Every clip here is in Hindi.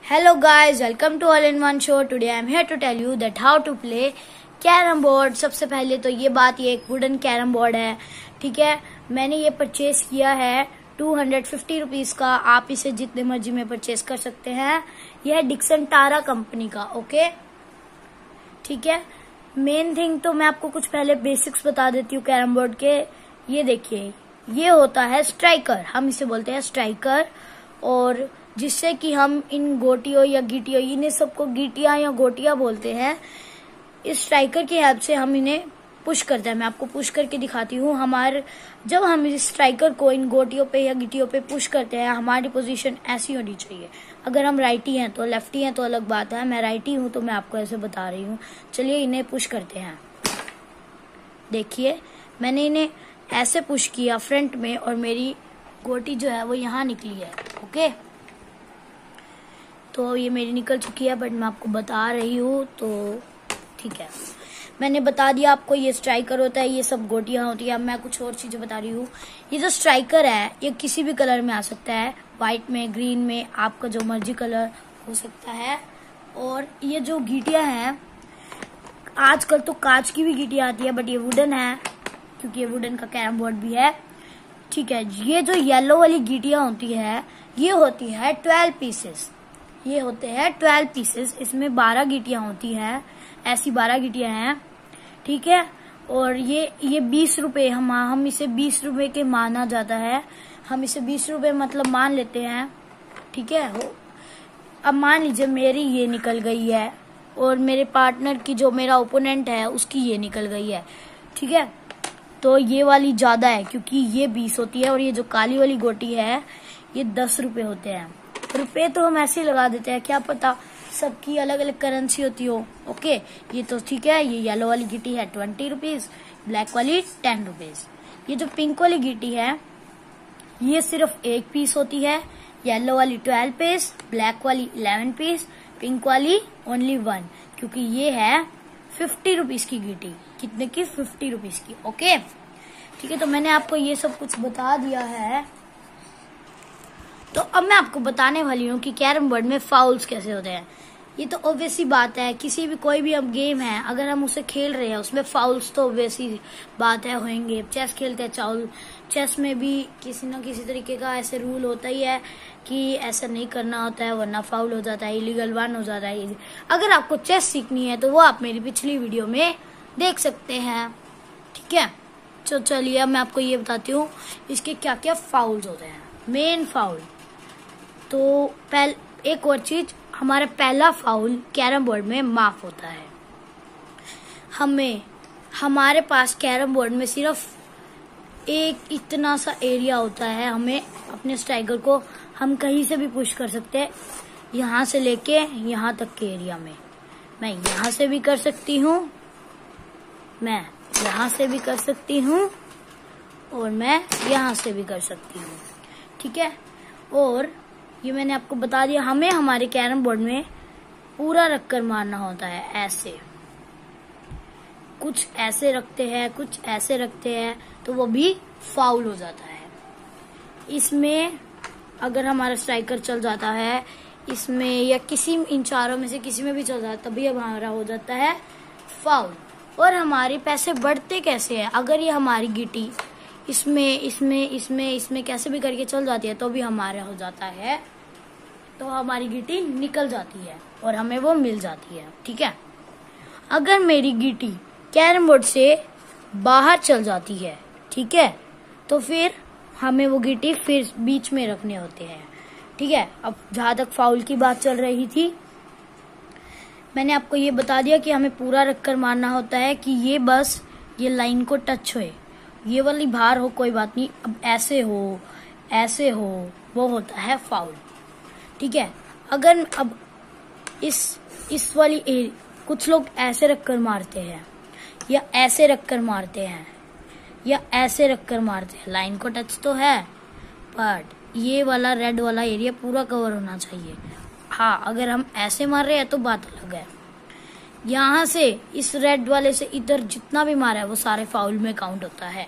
Hello guys, welcome to All in One Show. Today I am here to tell you that how to play carrom board. सबसे पहले तो ये बात, ये एक वुडन कैरम बोर्ड है, ठीक है। मैंने ये परचेज किया है 250 रुपीज का। आप इसे जितने मर्जी में परचेज कर सकते हैं। यह है डिक्सन टारा कंपनी का, ओके, ठीक है। मेन थिंग तो मैं आपको कुछ पहले बेसिक्स बता देती हूँ कैरम बोर्ड के। ये देखिए, ये होता है स्ट्राइकर, हम इसे बोलते हैं स्ट्राइकर, और जिससे कि हम इन गोटियों या गीटियों, इन्हें सबको गीटियां या गोटियां बोलते हैं। इस स्ट्राइकर की हेल्प से हम इन्हें पुश करते हैं। मैं आपको पुश करके दिखाती हूँ। जब हम इस स्ट्राइकर को इन गोटियों पे या गिटियों पे पुश करते हैं, हमारी पोजीशन ऐसी होनी चाहिए। अगर हम राइटी हैं तो, लेफ्टी हैं तो अलग बात है। मैं राइटी हूँ तो मैं आपको ऐसे बता रही हूँ। चलिए इन्हें पुश करते हैं। देखिए, मैंने इन्हें ऐसे पुश किया फ्रंट में, और मेरी गोटी जो है वो यहाँ निकली है, ओके। तो ये मेरी निकल चुकी है, बट मैं आपको बता रही हूँ, तो ठीक है, मैंने बता दिया आपको। ये स्ट्राइकर होता है, ये सब गोटियां होती है। अब मैं कुछ और चीजें बता रही हूँ। ये जो स्ट्राइकर है, ये किसी भी कलर में आ सकता है, व्हाइट में, ग्रीन में, आपका जो मर्जी कलर हो सकता है। और ये जो गीटियां हैं, आजकल तो कांच की भी गीटियां आती है, बट ये वुडन है, क्योंकि ये वुडन का कैरम बोर्ड भी है, ठीक है। ये जो येलो वाली गीटियां होती है, ये होती है 12 पीसेस। ये होते हैं 12 पीसेस। इसमें 12 गीटियां होती हैं, ऐसी 12 गीटियां हैं, ठीक है। और ये 20 रुपए, हम इसे 20 रुपए के माना जाता है। हम इसे 20 रुपए मतलब मान लेते हैं, ठीक है। अब मान लीजिए मेरी ये निकल गई है, और मेरे पार्टनर की, जो मेरा ओपोनेंट है, उसकी ये निकल गई है, ठीक है। तो ये वाली ज्यादा है, क्योंकि ये 20 होती है, और ये जो काली वाली गोटी है, ये 10 रुपए होते हैं। रुपए तो हम ऐसे ही लगा देते हैं, क्या पता सबकी अलग अलग करेंसी होती हो, ओके। ये तो ठीक है। ये येलो वाली गिटी है 20 रुपीज, ब्लैक वाली 10 रुपीज। ये जो पिंक वाली गिटी है, ये सिर्फ 1 पीस होती है। येलो वाली 12 पीस, ब्लैक वाली 11 पीस, पिंक वाली ओनली 1, क्योंकि ये है 50 रुपीज की गिटी। कितने की? 50 रुपीज की, ओके, ठीक है। तो मैंने आपको ये सब कुछ बता दिया है। तो अब मैं आपको बताने वाली हूँ कि कैरम बोर्ड में फाउल्स कैसे होते हैं। ये तो ऑब्वियस ही बात है, किसी भी कोई भी अब गेम है, अगर हम उसे खेल रहे हैं, उसमें फाउल्स तो ऑब्वियस ही बात है, होंगे। चेस खेलते हैं, चेस में भी किसी न किसी तरीके का ऐसे रूल होता ही है कि ऐसा नहीं करना होता है, वरना फाउल हो जाता है, इलीगल वन हो जाता है। अगर आपको चेस सीखनी है तो वो आप मेरी पिछली वीडियो में देख सकते हैं, ठीक है। तो चलिए अब मैं आपको ये बताती हूँ इसके क्या क्या फाउल्स होते हैं। मेन फाउल तो एक और चीज, हमारा पहला फाउल कैरम बोर्ड में माफ होता है। हमारे पास कैरम बोर्ड में सिर्फ एक इतना सा एरिया होता है। हमें अपने स्ट्राइकर को हम कहीं से भी पुश कर सकते हैं, यहाँ से लेके यहाँ तक के एरिया में। मैं यहाँ से भी कर सकती हूँ, मैं यहाँ से भी कर सकती हूँ, और मैं यहाँ से भी कर सकती हूँ, ठीक है। और ये मैंने आपको बता दिया। हमें हमारे कैरम बोर्ड में पूरा रखकर मारना होता है, ऐसे। कुछ ऐसे रखते हैं, कुछ ऐसे रखते हैं, तो वो भी फाउल हो जाता है। इसमें अगर हमारा स्ट्राइकर चल जाता है इसमें, या किसी इन चारों में से किसी में भी चल जाता है, तभी हमारा हो जाता है फाउल। और हमारे पैसे बढ़ते कैसे हैं? अगर ये हमारी गिटी इसमें कैसे भी करके चल जाती है, तो भी हमारा हो जाता है, तो हमारी गिटी निकल जाती है और हमें वो मिल जाती है, ठीक है। अगर मेरी गिटी कैरम बोर्ड से बाहर चल जाती है, ठीक है, तो फिर हमें वो गिटी फिर बीच में रखने होते हैं, ठीक है। अब जहां तक फाउल की बात चल रही थी, मैंने आपको ये बता दिया कि हमें पूरा रखकर मारना होता है, कि ये बस ये लाइन को टच होए, ये वाली बाहर हो कोई बात नहीं, अब ऐसे हो, वो होता है फाउल, ठीक है। अगर अब इस वाली कुछ लोग ऐसे रखकर मारते हैं, या ऐसे रखकर मारते हैं, या ऐसे रखकर मारते हैं, लाइन को टच तो है, बट ये वाला रेड वाला एरिया पूरा कवर होना चाहिए। हाँ, अगर हम ऐसे मार रहे हैं तो बात अलग है। यहाँ से इस रेड वाले से इधर जितना भी मारा है वो सारे फाउल में काउंट होता है,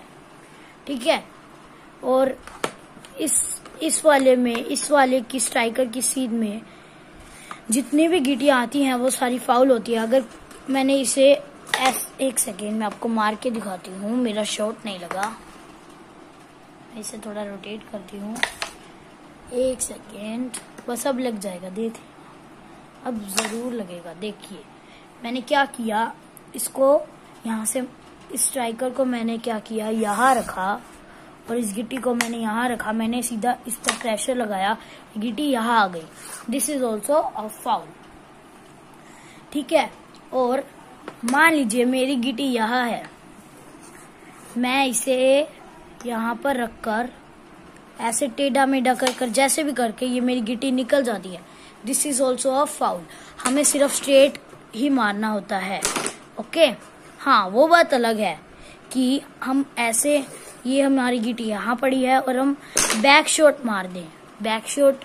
ठीक है। और इस वाले की स्ट्राइकर की सीध में जितनी भी गिटियां आती हैं वो सारी फाउल होती है। अगर मैंने इसे एक सेकेंड में आपको मार के दिखाती हूँ, मेरा शॉट नहीं लगा, मैं इसे थोड़ा रोटेट करती हूँ, एक सेकेंड, बस अब लग जाएगा, देख अब जरूर लगेगा। देखिए मैंने क्या किया, इसको यहाँ से इस स्ट्राइकर को मैंने क्या किया, यहाँ रखा और इस गिट्टी को मैंने यहाँ रखा, मैंने सीधा इस पर प्रेशर लगाया, गिट्टी यहाँ आ गई। This is also a foul, ठीक है। और मान लीजिए मेरी गिट्टी यहाँ है, मैं इसे यहाँ पर रखकर ऐसे टेढ़ा मेढ़ा कर जैसे भी करके ये मेरी गिट्टी निकल जाती है। This is also a foul. हमें सिर्फ स्ट्रेट ही मारना होता है, ओके। हाँ, वो बात अलग है कि हम ऐसे, ये हमारी गिट्टी यहाँ पड़ी है और हम बैक शॉट मार दें। बैक शॉट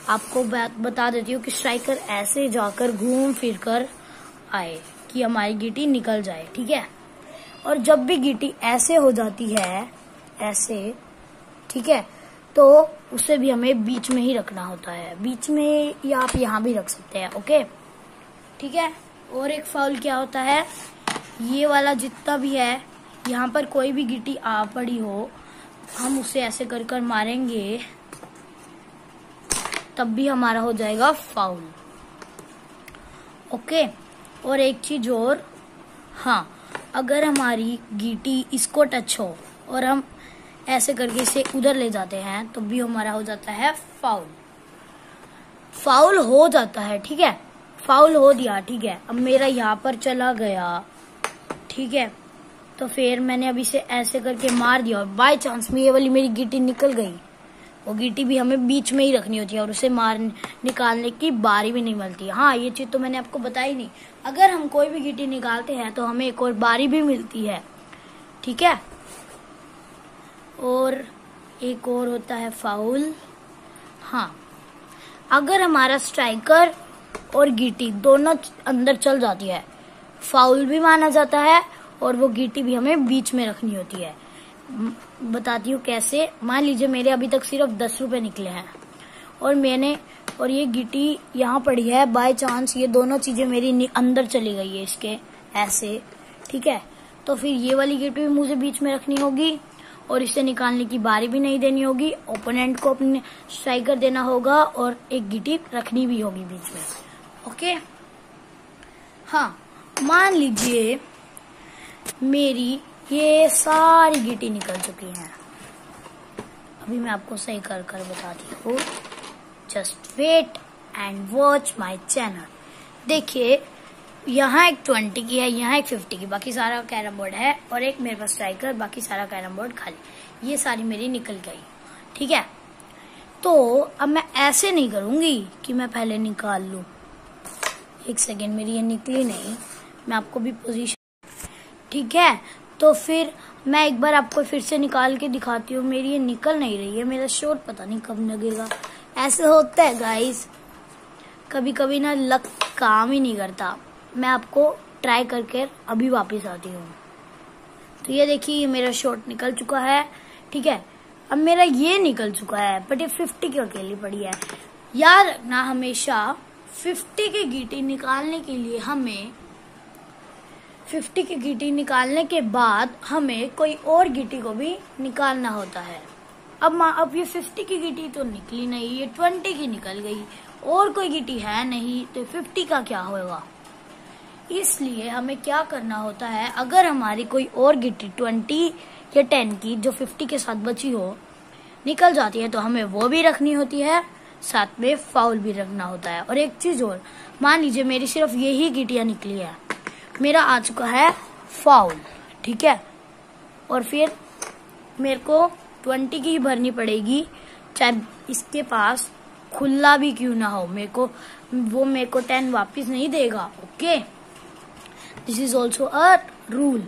आपको बता देती हूँ कि स्ट्राइकर ऐसे जाकर घूम फिर कर आए कि हमारी गिट्टी निकल जाए, ठीक है। और जब भी गिट्टी ऐसे हो जाती है, ऐसे, ठीक है, तो उसे भी हमें बीच में ही रखना होता है, बीच में, या आप यहाँ भी रख सकते हैं, ओके, ठीक है। और एक फाउल क्या होता है, ये वाला जितना भी है, यहाँ पर कोई भी गिट्टी आ पड़ी हो, हम उसे ऐसे कर कर मारेंगे, तब भी हमारा हो जाएगा फाउल, ओके। और एक चीज और, हाँ, अगर हमारी गिट्टी इसको टच हो और हम ऐसे करके इसे उधर ले जाते हैं तो भी हमारा हो जाता है फाउल। फाउल हो जाता है, ठीक है, फाउल हो दिया, ठीक है। अब मेरा यहाँ पर चला गया, ठीक है, तो फिर मैंने अब इसे ऐसे करके मार दिया और बाय चांस में ये वाली मेरी गिट्टी निकल गई। वो गिट्टी भी हमें बीच में ही रखनी होती है और उसे निकालने की बारी भी नहीं मिलती। हाँ, ये चीज तो मैंने आपको बताई नहीं, अगर हम कोई भी गिट्टी निकालते हैं तो हमें एक और बारी भी मिलती है, ठीक है। और एक और होता है फाउल, हाँ, अगर हमारा स्ट्राइकर और गिट्टी दोनों अंदर चल जाती है, फाउल भी माना जाता है और वो गिट्टी भी हमें बीच में रखनी होती है। बताती हूँ कैसे। मान लीजिए मेरे अभी तक सिर्फ 10 रुपए निकले हैं और ये गिट्टी यहाँ पड़ी है, बाय चांस ये दोनों चीजें मेरी अंदर चली गई है इसके ऐसे, ठीक है, तो फिर ये वाली गिट्टी भी मुझे बीच में रखनी होगी और इसे निकालने की बारी भी नहीं देनी होगी, ओपोनेंट को अपने स्ट्राइकर देना होगा और एक गिट्टी रखनी भी होगी बीच में, ओके। हाँ, मान लीजिए मेरी ये सारी गिट्टी निकल चुकी हैं, अभी मैं आपको सही कर कर बताती हूँ, just wait and watch my channel. देखिए यहाँ एक 20 की है, यहाँ एक 50 की, बाकी सारा कैरम बोर्ड है और एक मेरे पास स्ट्राइकर, बाकी सारा कैरम बोर्ड खाली। ये सारी मेरी निकल गई, ठीक है। तो अब मैं ऐसे नहीं करूंगी कि मैं पहले निकाल लूं, एक सेकेंड, मेरी ये निकली नहीं, मैं आपको भी पोजीशन, ठीक है। तो फिर मैं एक बार आपको फिर से निकाल के दिखाती हूँ, मेरी ये निकल नहीं रही है, मेरा शॉट पता नहीं कब लगेगा। ऐसे होता है गाइस, कभी कभी ना लक काम ही नहीं करता। मैं आपको ट्राई करके अभी वापस आती हूँ। तो ये देखिए, ये मेरा शॉट निकल चुका है, ठीक है। अब मेरा ये निकल चुका है, बट ये 50 की अकेली पड़ी है। याद रखना हमेशा, 50 की गिट्टी निकालने के लिए हमें 50 की गिट्टी निकालने के बाद हमें कोई और गिट्टी को भी निकालना होता है। अब ये 50 की गिट्टी तो निकली नहीं, ये 20 की निकल गई, और कोई गिट्टी है नहीं, तो 50 का क्या होगा। इसलिए हमें क्या करना होता है, अगर हमारी कोई और गिट्टी 20 या 10 की जो 50 के साथ बची हो निकल जाती है, तो हमें वो भी रखनी होती है, साथ में फाउल भी रखना होता है। और एक चीज और, मान लीजिए मेरी सिर्फ यही गिट्टियां निकली है, मेरा आ चुका है फाउल, ठीक है। और फिर मेरे को 20 की ही भरनी पड़ेगी, चाहे इसके पास खुला भी क्यों ना हो, मेरे को 10 वापिस नहीं देगा, okay. This is also a rule,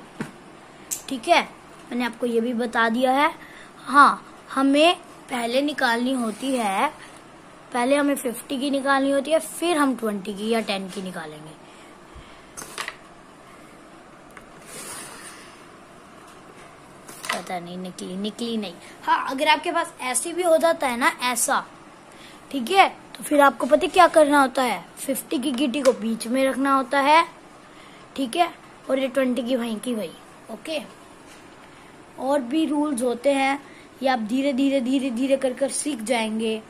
ठीक है। मैंने आपको ये भी बता दिया है। हाँ, हमें पहले निकालनी होती है, पहले हमें 50 की निकालनी होती है, फिर हम 20 की या 10 की निकालेंगे। पता नहीं निकली नहीं। हाँ, अगर आपके पास ऐसे भी हो जाता है ना, ऐसा, ठीक है, तो फिर आपको पता है क्या करना होता है, 50 की गिट्टी को बीच में रखना होता है, ठीक है, और ये 20 की वहीं की वही। ओके, और भी रूल्स होते हैं, ये आप धीरे धीरे धीरे धीरे कर सीख जाएंगे।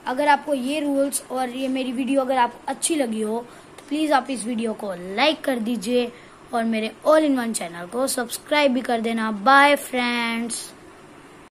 अगर आपको ये रूल्स और ये मेरी वीडियो अगर आपको अच्छी लगी हो तो प्लीज आप इस वीडियो को लाइक कर दीजिए और मेरे ऑल इन वन चैनल को सब्सक्राइब भी कर देना। Bye friends.